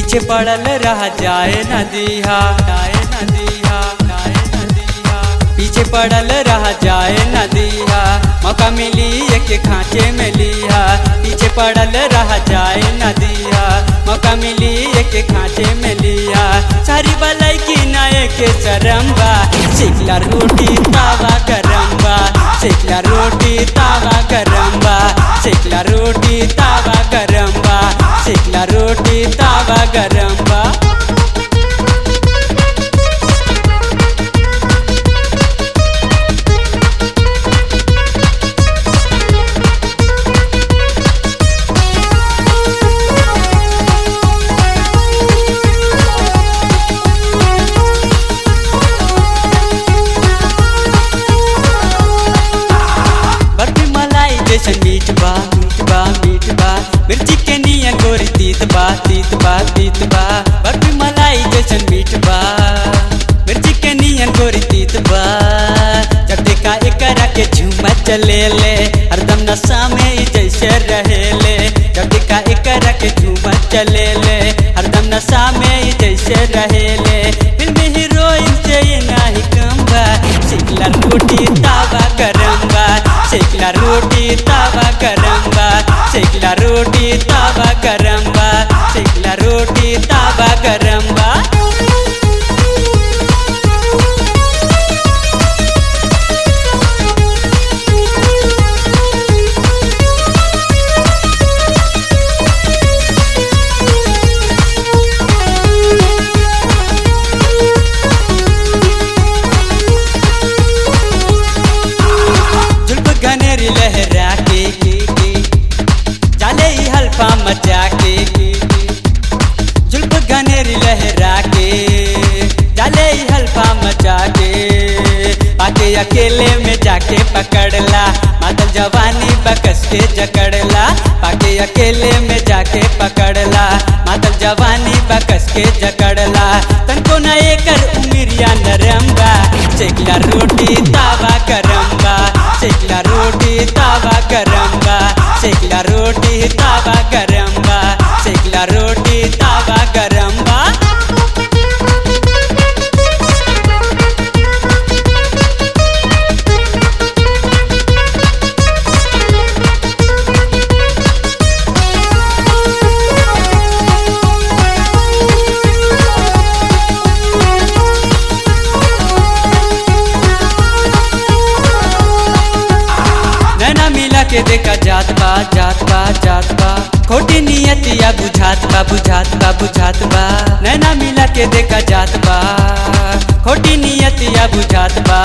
पीछे पड़ल रह जाए न दिहा, जाए न दिहा, जाए न दिहा। पीछे पड़ल रह जाए न दिहा, मौका मिली एक खांचे में लिया। पीछे पड़ल रह जाए न दिहा, मौका मिली एक खांचे में लिया। सारी बलाई की नए के शरम्बा, सिकला रोटी तावा करम्बा, सिकला रोटी तावा करम्बा, सिकला रोटी तावा करम्बा, सिकला रोटी तावा करम्बा। मीठ बा मीठ बा मीठ बा, मिर्ची के नियन गोरी तीत बा तीत बा तीत बा। बर्फी मलाई जैसन मीठ बा, मिर्ची के नियन गोरी तीत बा। जब देखा एकरा के झूमा चले ले, हरदम नशा में ही जैसे रहे ले। जब देखा एकरा के झूमा चले ले, हरदम नशा में ही जैसे रहे ले। फिल्म हीरोइन से ये नाही कम बा, सिकला रोटी तावा करम्बा, सिकला रोटी तावा करम्बा, सिकला रोटी तावा करम्बा, सिकला रोटी तावा करम्बा। लहरा के जाले ही हल्फा मचा के, जुल्फ घनेरी लहरा के जाले ही हल्फा मचा के। आके अकेले में जाके पकड़ला, मातल जवानी बकस के जकड़ला। पाके अकेले में जाके पकड़ला, मातल जवानी बकस के जकड़ला। तनको न एकर उमिरिया नरम्बा, सिकला रोटी तावा करम्बा, सिकला रोटी तावा करम्बा, सिकला रोटी तावा करम्बा, सिकला रोटी तावा करम्बा। के देखा जात बा जात बा जात बा, खोटी नियतिया बुझात बा बुझात बा बुझात बा। नैना मिला के देखा जात बा, खोटी नियतिया बुझात बा।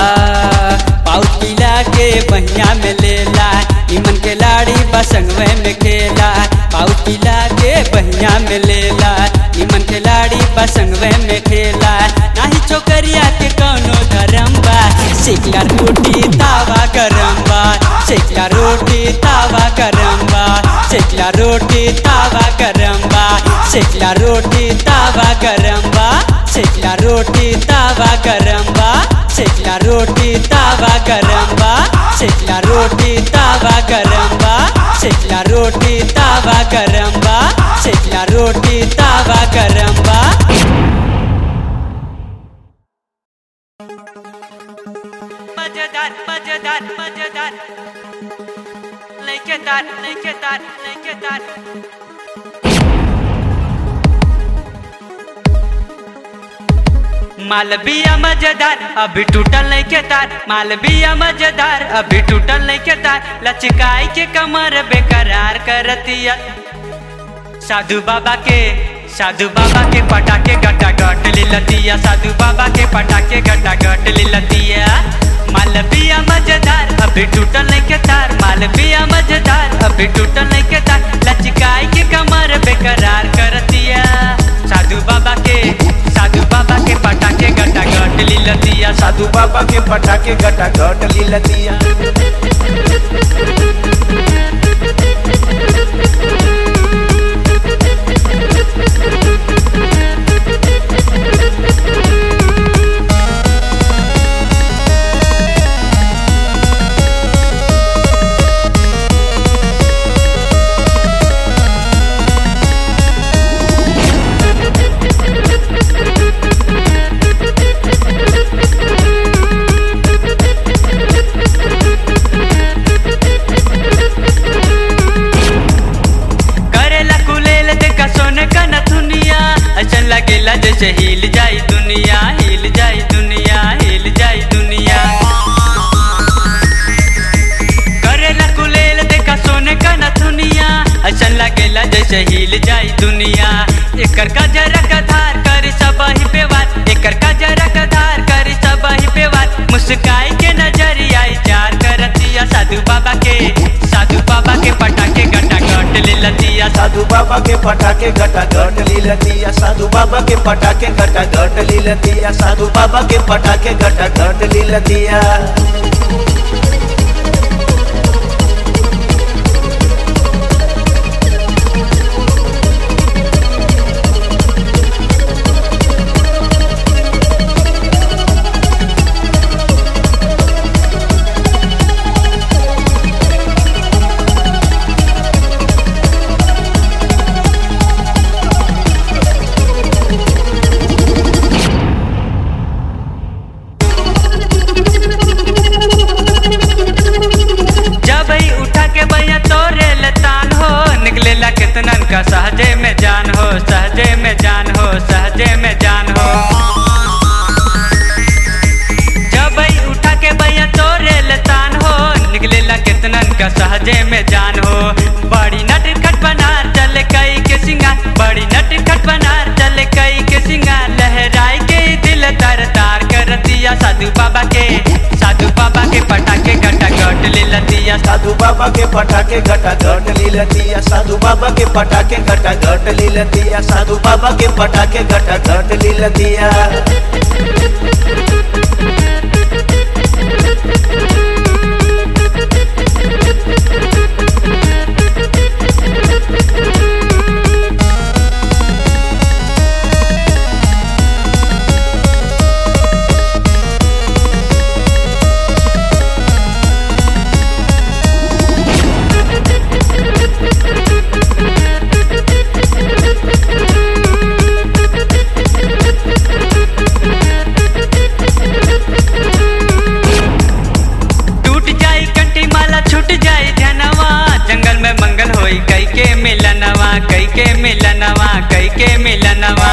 पाउच पिला के बहिया में लेला, निमन के लाड़ी बसंगवे में खेला। पाउच पिला के बहिया में लेला, निमन के लाड़ी बसंगवे में खेला। नाही छोकरिया के कौनो धरम्बा, सिकला रोटी तावा करम्बा, सिकला रोटी तावा करम्बा, सिकला रोटी तावा करम्बा, सिकला रोटी तावा करम्बा, सिकला रोटी तावा करम्बा, सिकला रोटी तावा करम्बा, सिकला रोटी तावा करम्बा, सिकला रोटी तावा करम्बा, सिकला रोटी तावा करम्बा। मजेदार मजेदार मजेदार, लेकेदार लेकेदार लेकेदार। मालविया मजेदार अभी टूटल नहीं के तार, मालविया मजेदार अभी टूटल नहीं के तार। लचकाई के कमर बेकरार करतिया, साधु बाबा के पटाके गटा गट लिलतिया, साधु बाबा के पटाके गटा गट लिलतिया। मालविया मजेदार अभी टूटल नहीं के तार, मालविया मजेदार अभी टूटल नहीं के तार। लचकाई के कमर बेकरार करतिया, साधु बाबा के पटाके गटा गट लिलतिया, साधु बाबा के पटाके गटा गट लिलतिया। लगेला जैसे हिल जाई दुनिया, हिल जाई दुनिया, हिल जाई दुनिया। करेला कुलेल देखा सोने का नथुनिया, ऐसा लगेला जैसे हिल जाई दुनिया। एकर का जरा का धार कर सब ही पे वार, एकर का जरा का धार कर सब ही पे वार। मुस्काई के नजरिया चार करतिया साधु बाबा के, साधु बाबा के पटाके गटा गट ले लतिया। साधु बाबा के पटाके घटा घट लीलतिया, साधु बाबा के पटाके घटा घट लीलतिया, साधु बाबा के पटाके घटा घट लीलतिया। कितनन का सहजे में जान हो, सहजे में जान हो, सहजे में जान हो। जब उठा के भैया तोरे लतान हो, निकलेला कितनन का सहजे में जान हो। बड़ी नट खट बनार चले कई के सिंगार, बड़ी नट खट बनार चले कई के सिंगार। लहराई के दिल तर तार करतिया साधु बाबा के, साधु बाबा के पटाके घटा घट ले लतिया। साधु बाबा के पटाके घटा घट लीलतिया, साधु बाबा के पटाके घटा घट लीलतिया, साधु बाबा के पटाके घटा घट लीलतिया। कई के मिलनवा, कई के मिलनवा, कई के मिलनवा।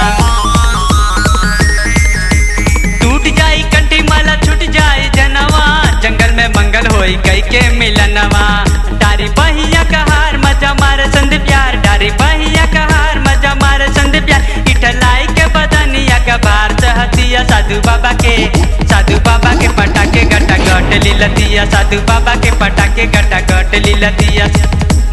टूट जाई कंठी माला छूट जाई जनवा, जंगल में मंगल होई कई के मिलनवा। डारी बहिया का हार मजा मारे संध प्यार, डारी बहिया का हार मजा मारे संध प्यार। इठलाई के बदनिया का भार सहतिया साधु बाबा के, साधु बाबा के पटाके घटा घट लीलतिया, साधु बाबा के पटाके घटा घट लीलतिया।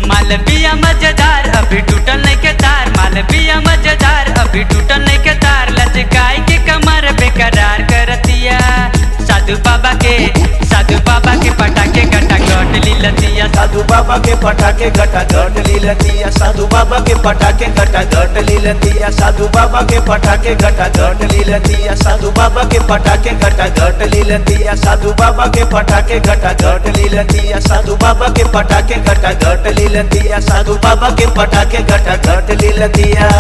मालविया मजेदार अभी टूटल नहीं के तार, मालविया मजेदार अभी टूटल नहीं के तार। लचकाई के कमर बेकरार करतिया साधु बाबा के, साधु बाबा के पटाके घटा घट लीलतिया। साधु बाबा के पटाके घटा घट लीलतिया, साधु बाबा के पटाके घटा घट लीलतिया, साधु बाबा के पटाके घटा घट लीलतिया, साधु बाबा के पटाके घटा घट लीलतिया, साधु बाबा के पटाके घटा घट लीलतिया, साधु बाबा के पटाके घटा घट लीलतिया, साधु बाबा के पटाके घटा घट लीलतिया।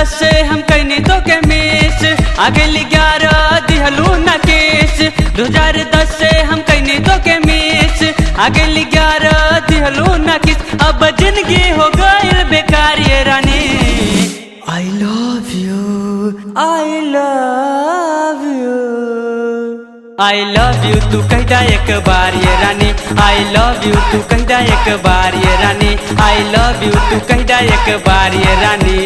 से हम कहनी तो के मिस आगे 11 दिहलू न केस। 2010 से हम कहनी तो के मिस आगे 11 दिहलू न किस। अब जिंदगी हो गई बेकार ये रानी। I love you, I love you, I love you तू कह दा एक बार ये रानी। I love you तू कह दा एक बार ये रानी। I love you तू कह दा एक बार ये रानी।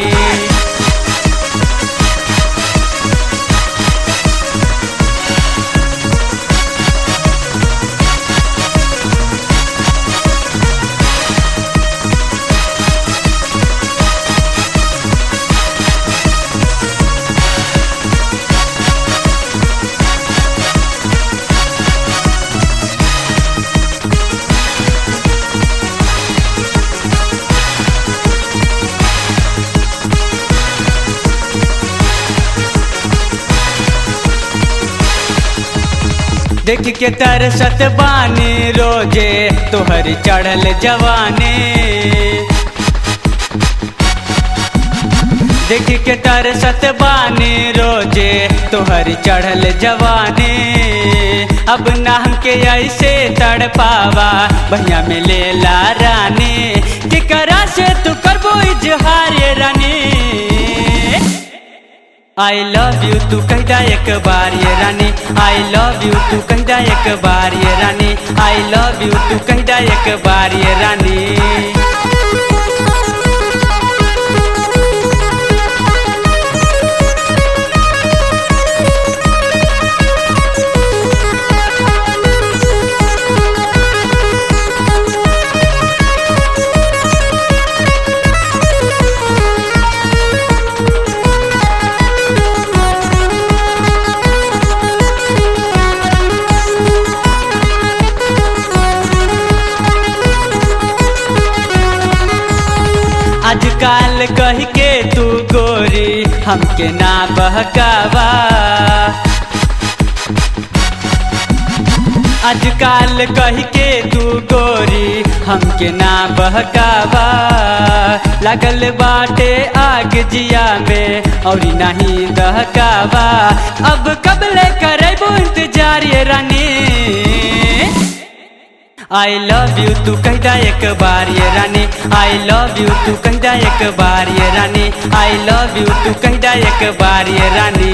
देख के तरसत बानी रोजे तोहर चढ़ल जवानी। देख के तरसत बानी रोजे तोहर चढ़ल जवानी। अब ना हमके ऐसे तड़पावा भैया में लेला रानी। केकरा से तू करबो इजहार ये रानी। आई लव यू तू कहदा एक बार ये रानी। आई लव यू तू कहदा एक बार ये रानी। आई लव यू तू कहदा एक बार ये रानी। आजकल कह के तू गोरी हमके ना बहकावा। आजकल कह के तू गोरी हमके ना बहकावा। लागल बाटे आग जिया में और नहीं दहकावा। अब कब ले करबो इंतजार ये रानी। आई लव यू तू कहदा एक बार ये रानी। आई लव यू तू कहदा एक बार ये रानी। आई लव यू तू कहदा एक बार ये रानी।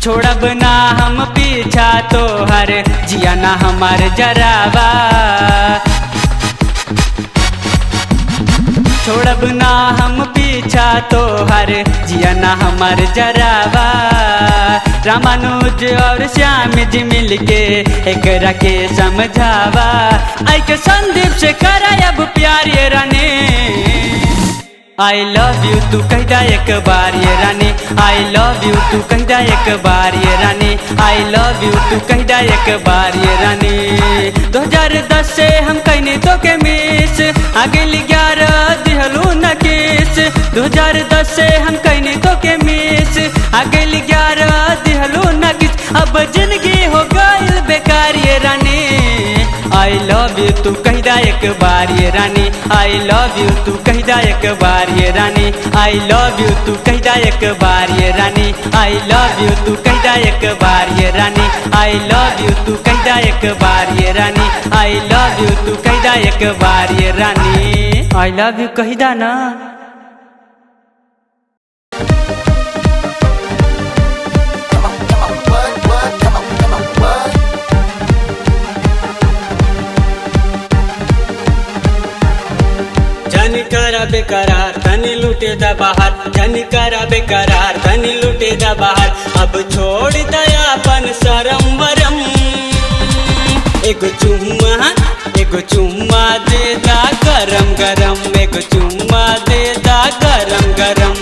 छोड़ब ना हम पीछा तोहर जिया ना हमार जरावा। छोड़ब ना हम पीछा तोहर जिया ना हमार जरावा। रामानुज और श्याम जी मिलके एकरा के समझावा। आई के संदीप से करायब प्यार ये रानी। आई लव यू तू कहदा एक बार ये रानी। आई लव यू तू कहदा एक बार ये रानी। आई लव यू तू कहदा एक बार ये रानी। 2010 से हम कहनी तो के मिस आगे 11 दिहलू न किस। 2010 से हम कहनी तो के मिस आगे 11 दिहलू न किस। अब जिंदगी हो गई बेकार ये रानी। आई लव यू तू कहदा एक बार ये रानी। आई लव यू तू कहदा एक बार ये रानी। आई लव यू तू कहदा एक बार ये रानी। आई लव यू तू कहदा एक बार ये रानी। आई लव यू तू कहदा एक बार ये रानी। आई लव यू तू कहदा एक बार ये रानी। आई लव यू कहदा ना। जानी करा बेकरार तनी लूटे दा बाहर। जानी करा बेकरार तनी लूटे दा बाहर। अब छोड़ दया अपन शरम वरम। एगो चुम्मा दे दा गरम गरम। एगो चुम्मा दे दा गरम गरम।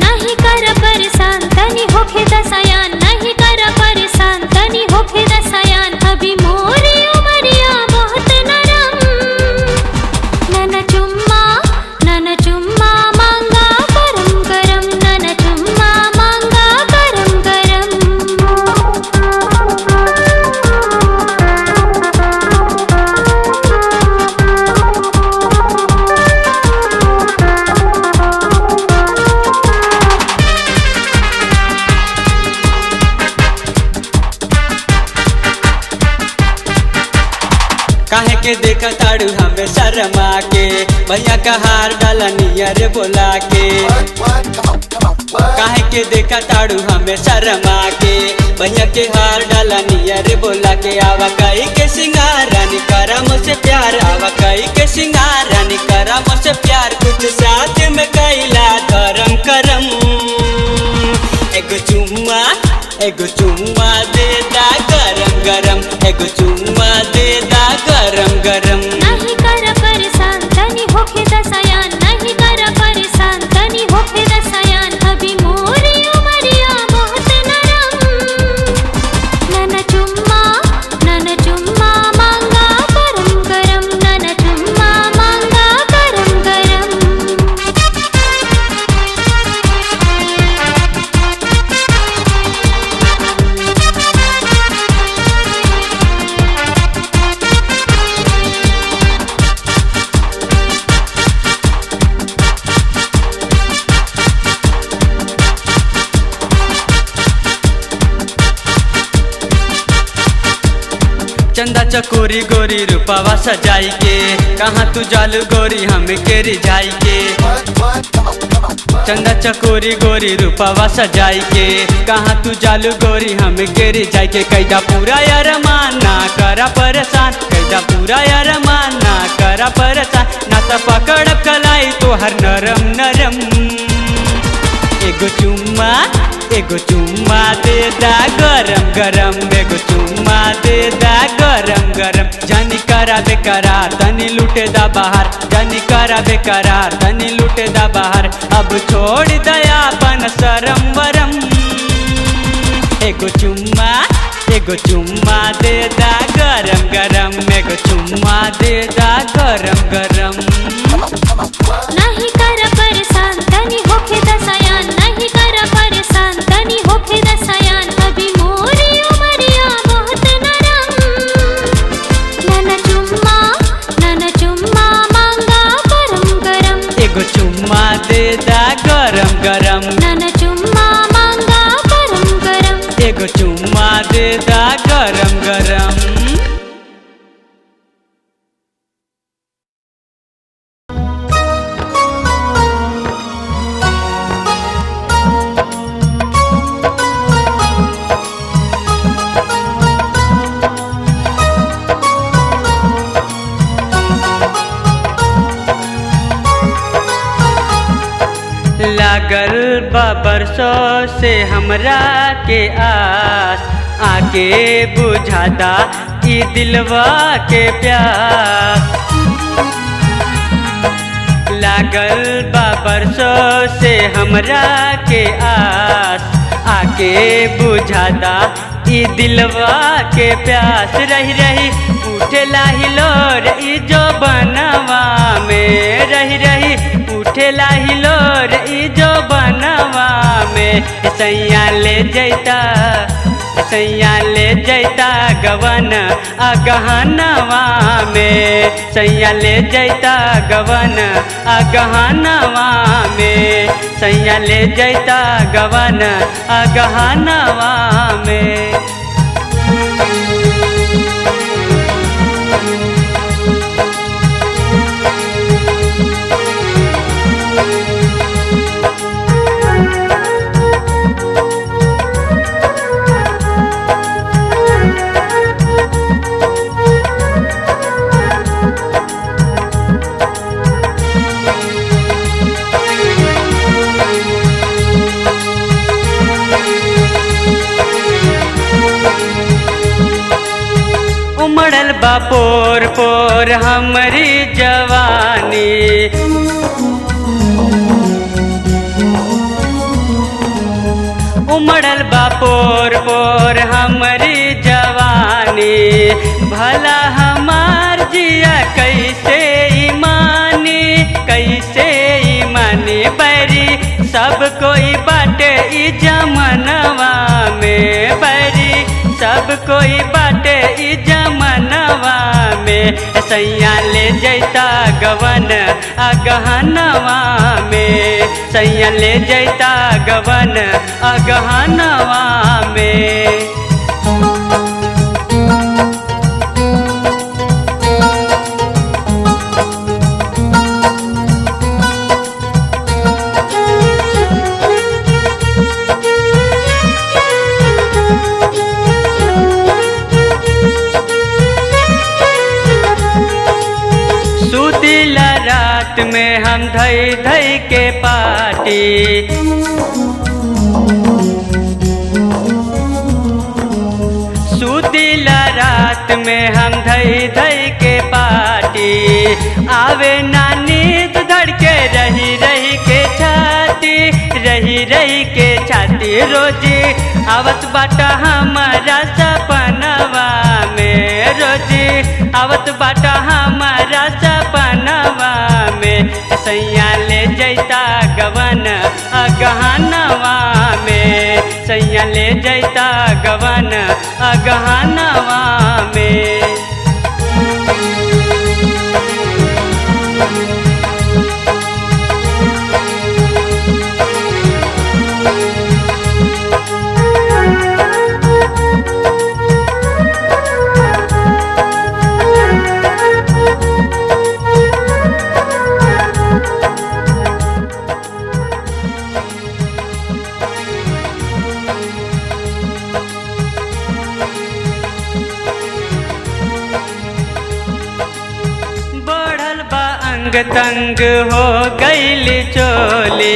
नहीं कर परेशान तनी होखे दसयान। नहीं कर परेशान तनी होखे दसयान। अभी मोरी उमरिया बहुत नरम। नन चुम्मा मांगा गरम गरम। नन चुम्मा मांगा गरम गरम। काहे के देखा ताड़ू हमें शर्मा के। भैया का हार डाला नियर बोला के। काहे के देखा ताड़ू हमें शर्मा के भैया के हार डाला नियर बोला के आवा कई के सिंगार रानी करा मुझसे प्यार आवा कई के सिंगार रानी करा मुझसे प्यार कुछ साथ में कैला धर्म करम एगो चुम्मा दे दा गरम गरम एगो चुम्मा दे दा गरम गरम नहीं कर परेशान तनी होके दसयान नहीं कर परेशान तनी होके दसयान अभी मोरी उमरिया बहुत नरम नन चुम्मा मांगा गरम गरम नन चुम्मा मांगा गरम गरम चंदा चकोरी गोरी रूपावा सजाई के कहाँ तू जालू गोरी हम के रिझाई के चंदा चकोरी गोरी रूपावा सजाई के कहाँ तू जालू गोरी हम के रिझाई के कैदा पूरा यार माना करा परेशान कैदा पूरा यार माना करा परेशान ना तो पकड़ कलाई तो हर नरम नरम एगो चुम्मा दे दा गरम गरम एगो चुम्मा दे दा गरम गरम जानी करा बेकरार तनी लूटे दा बाहर जानी करा बेकरार तनी लूटे दा बाहर अब छोड़ दया अपन शरम वरम एगो चुम्मा दे दा गरम गरम एगो चुम्मा दे दा गरम गरम नहीं कर परेशान तनी होके दसयान नहीं कर परेशान तनी होके दसयान अभी मोरी उमरिया बहुत नरम नन चुम्मा मांगा गरम गरम एगो चुम्मा दे दा गरम गरम नन चुम्मा मांगा गरम गरम एगो चुम्मा दे दा गरम गरम लागल बा बरसों से हमरा के आस आके बुझादा ई दिलवा के प्यास लागल बा बरसों से हमरा के आस आके बुझादा ई दिलवा के प्यास रही रही उठेला हिलोर ई जो बनवा में रही रही उठेला हिलोर ई जो बनवा में सैया ले जैता गवन अगहनवा में सैया ले जैता गवन अगहनवा में सैया ले जैता गवन अगहनवा में उमड़ल बा पोर पोर हमरी जवानी उमड़ल बा पोर पोर हमरी जवानी भला हमार जिया कैसे ईमानी बैरी सब कोई बाटे ई जमनवा में बैरी सब कोई बाटे ई जमनवा में सैया ले जैता गवन अगहनवा में सैया ले जैता गवन अगहनवा में सुतिला रात में हम धई धई के पाटी, सुतिला रात में हम धई धई के पाटी, आवे ना नींद धड़के रही रही के छाती, रही रही के छाती। रोजी आवत बाटा हमारा सपनवा में, रोजी आवत बाटा हमारा सपनवा में, सैया ले जैता गवन अगहनवा में, सैया ले जैता गवन अगहनवा में। अंग तंग हो गईली चोली,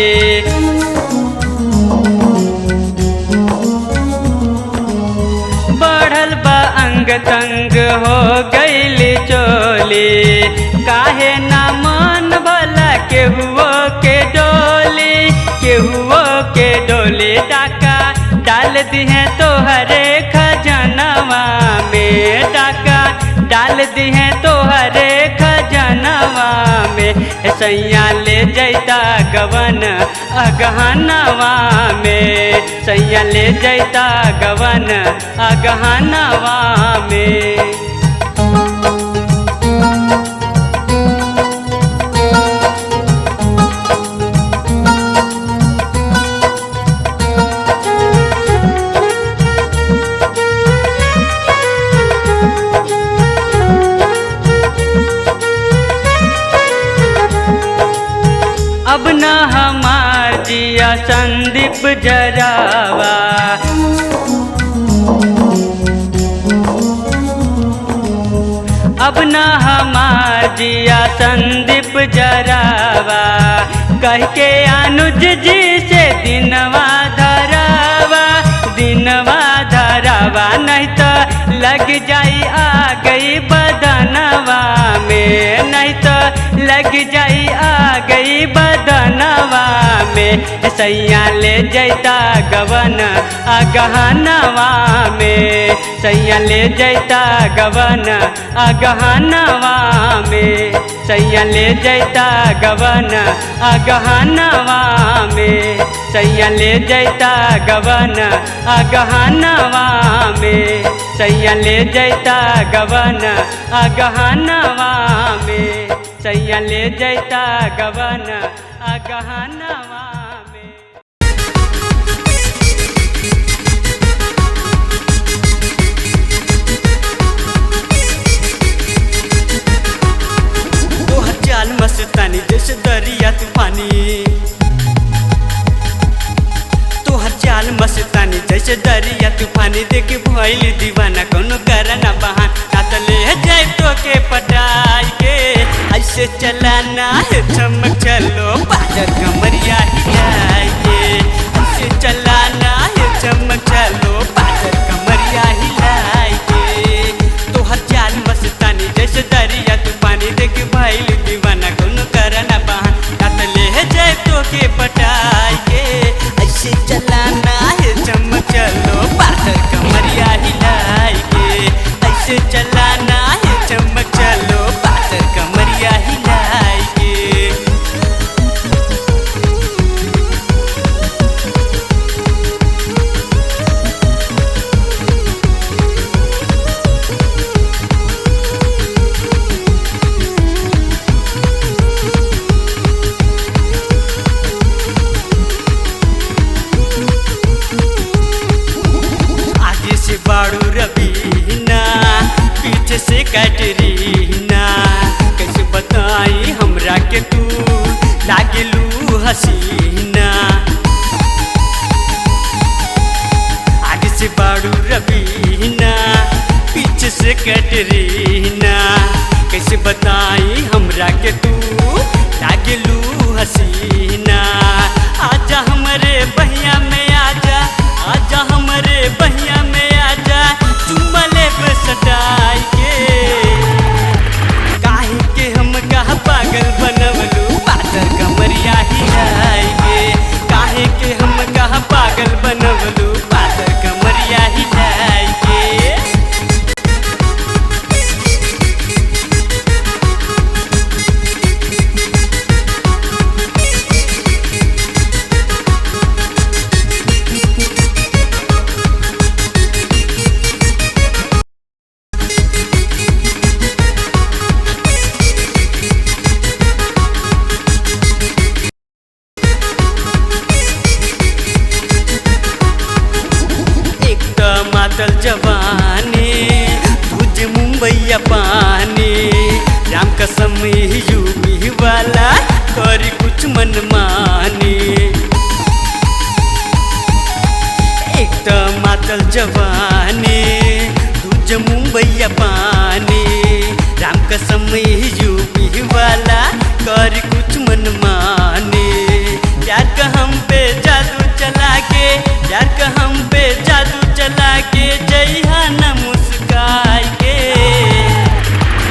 बढ़ल बा अंग तंग हो गईली चोली, काहे ना मन भला केहुओ के डोली, केहुओ के डोली। डाका डाल दिहे तोहरे खजनवा में, डाका डाल दिहे तोहरे खजनवा में, सैया ले जैता गवन अगहनवा में, सैया ले जैता गवन अगहनवा में। अब न हमार जिया संदीप जरावा, अब न हमार जिया संदीप जरावा, कह के अनुज जी से दिनवा धरावा, दिनवा धरावा, नहीं तो लग जाई आ गई बदनवा में, नहीं तो लग जाई आ गई बदनवा में, सैया ले जैता गवन अगहनवा में, सैया ले जैता गवन अगहनवा में, सैया ले जैता गवन अगहनवा में, सैया ले जैता गवन अगहनवा में, सैया ले जैता गवन अगहनवा में, सैया ले जैता गवन अगहनवा में। तोहर चाल मस्तानी जैसे दरिया तूफानी, तोहर चाल मस्तानी जैसे दरिया तूफानी, देख भइल दीवाना कोनो करना बहान, ले जाए तो के पटाई के, ऐसे चलाना है चमक चलो बाजार कमरिया हिलाई के, ऐसे चलाना है चमक चलो बाजार कमरिया हिलाई के। तोहर चाल मस्तानी जैसे दरिया तूफानी, देख भइल दीवाना कोनो करना बहान, ले जाए तो के पटाई के, ऐसे चलाना है चमक चलो बाजार कमरिया हिलाई के, ऐसे चलाना है चमक चलो बाजार कमरिया हिलाई के। आगे से बाड़ू रबीना, पीछे से कैटरीना, कैसे बताई हमरा के तू लागलू हसीना। आगे से बाड़ू रबीना, पीछे से कैटरीना, कैसे बताई हमरा के तू लागलू हसीना। आजा हमरे बहिया में आजा, आजा हमरे बहिया में आजा, चुम्मा लेब सटाई के। काहे के हम कहा पागल बनवलू पातर कमरिया हिलाई के। काहे के हम कहा पागल बनवलू पातर कमरिया हिलाई के। मातल जवानी तुझे मुंबईया पानी, राम कसम यूपी वाला करी कुछ मन मानी। एक तो मातल जवानी तुझे मुंबईया पानी, राम कसम यूपी वाला करी कुछ मन मानी। प्यार का हम पे जादू चला के, प्यार का हम पे जादू चला के, जइहा न मुस्काई के।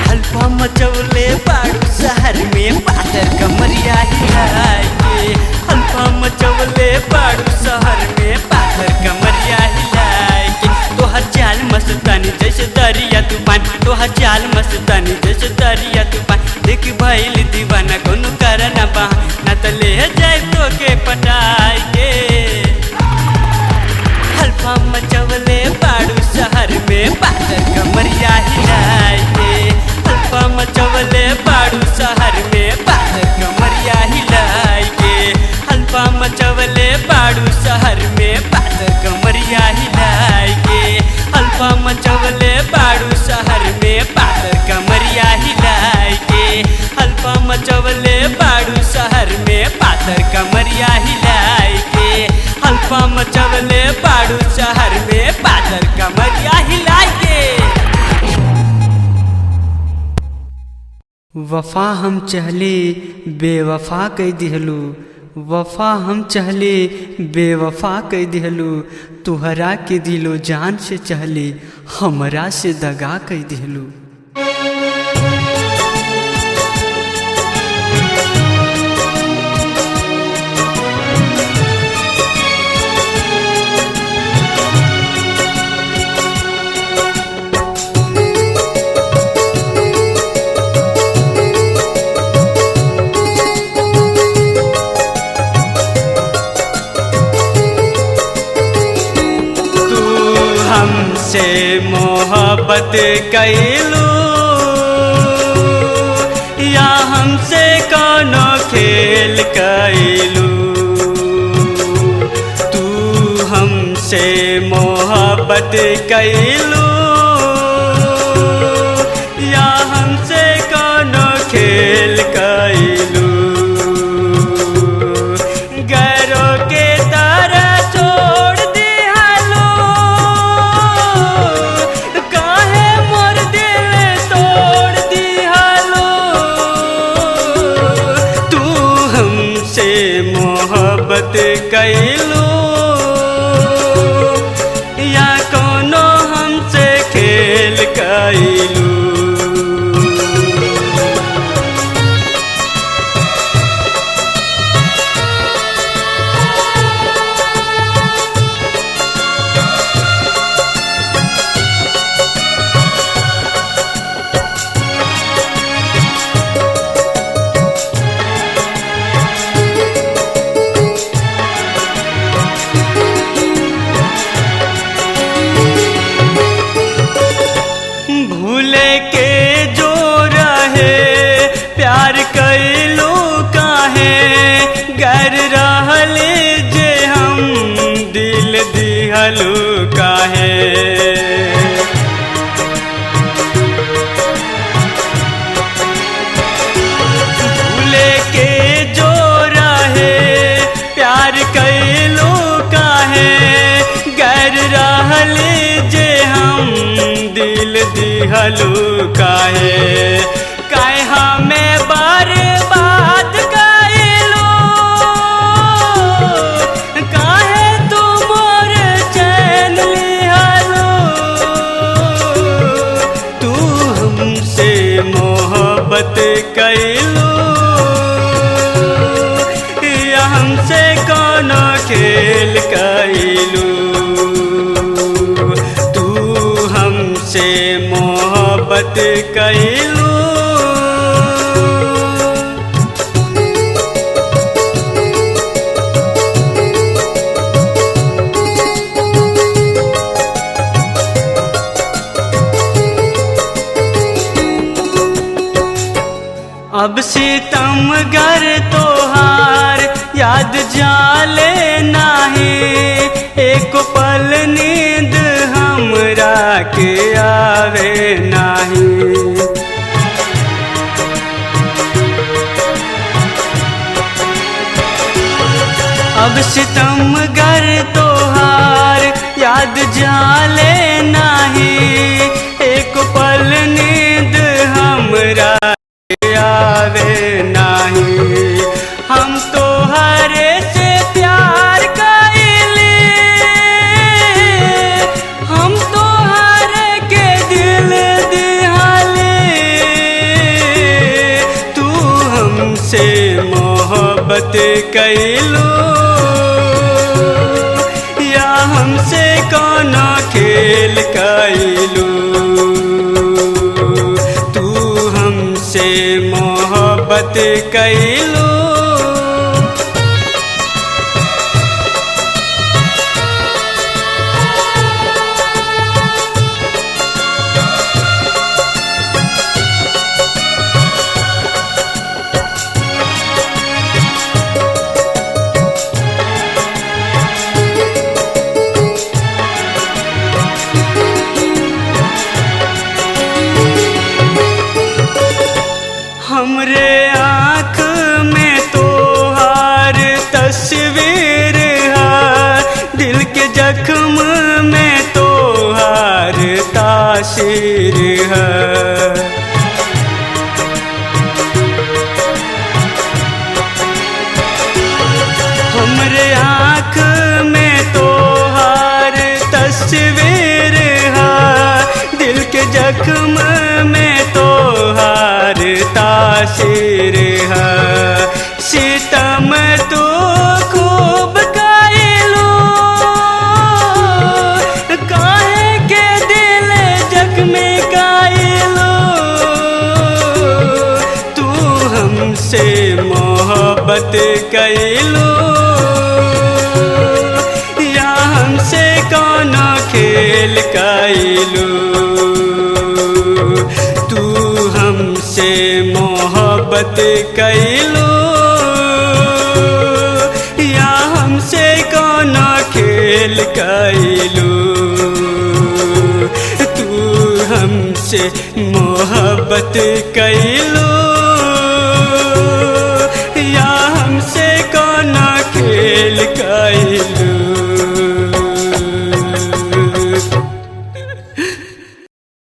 हल्फा मचौले बाड़ू शहर में पातर कमरिया हिलाई के। हल्फा मचौले बाड़ू शहर में पातर कमरिया हिलाई के। तोहर चाल मस्तानी जैसे दरिया तूफान, तोहर चाल मस्तानी जैसे दरिया तूफान, देख भइल दीवाना कोनो करना बहा, ना त ले जाए तो के पटाई के। हल्फा मचवले बाड़ू शहर में पातर कमरिया हिलाई के। हल्फा मचवले बाड़ू शहर में पातर कमरिया हिलाई के। हल्फा मचवले बाड़ू शहर में पातर कमरिया हिलाई के। हल्फा मचवले बाड़ू शहर में पातर कमरिया हिलाई के। हल्फा मचवले बाड़ू शहर में पातर कमरिया हिलाई के। हल्फा मचवले बाड़ू शहर में पातर कमरिया हिलाई के। वफा हम चहले बेवफा कह दिहलू, वफा हम चहले बेवफा कह दिहलू, तुहरा के दिलो जान से चहले हमरा से दगा कह दिहलू। से मोहब्बत कैलू या हमसे कोनो खेल कैलू। तू हमसे मोहब्बत कैलू या हमसे कोनो खेल कैलू। गैरों के तरह छोड़ दिहलो, काहे मोर दिल तोड़ दिहलो। तू हमसे मोहब्बत कैलू या कोनो हमसे खेल कैलू। भूले के जो रहे प्यार कैलू काहे, गैर रहले जे हम दिल दिहलू काहे। भूले के जो रहे प्यार कैलू काहे, गैर रहले जे हम दिल दिहलू काहे। मोहब्बत कैलू या हमसे कोनो खेल कैलू तू हमसे मोहब्बत कैलू। अब सितमगर तोहार याद जाले नाही, एक पल नींद हमरा के आवे नाही। अब सितमगर तोहार याद जाले नाही, एक पल नींद हमरा आवे नाही। हम तोहरे से प्यार कैली, हम तोहरे के दिल दिहाले, तू हमसे मोहब्बत कैलू या हमसे कोनो खेल कैलू से मोहब्बत कैलू। हमरे आँख में तोहार तस्वीर है, दिल के जख्म में तोहार तासीर है। हमरे आँख में तोहार तस्वीर है, दिल के जख्म में तोहार तासीर है। सितम तो खूब कैलू, काहे के दिल जख्म कैलू, तू हमसे मोहब्बत कैलू या हमसे कोनो खेल कैलू, हमसे मोहब्बत कैलू या हमसे कोनो खेल कैलू, तू हमसे मोहब्बत कैलू।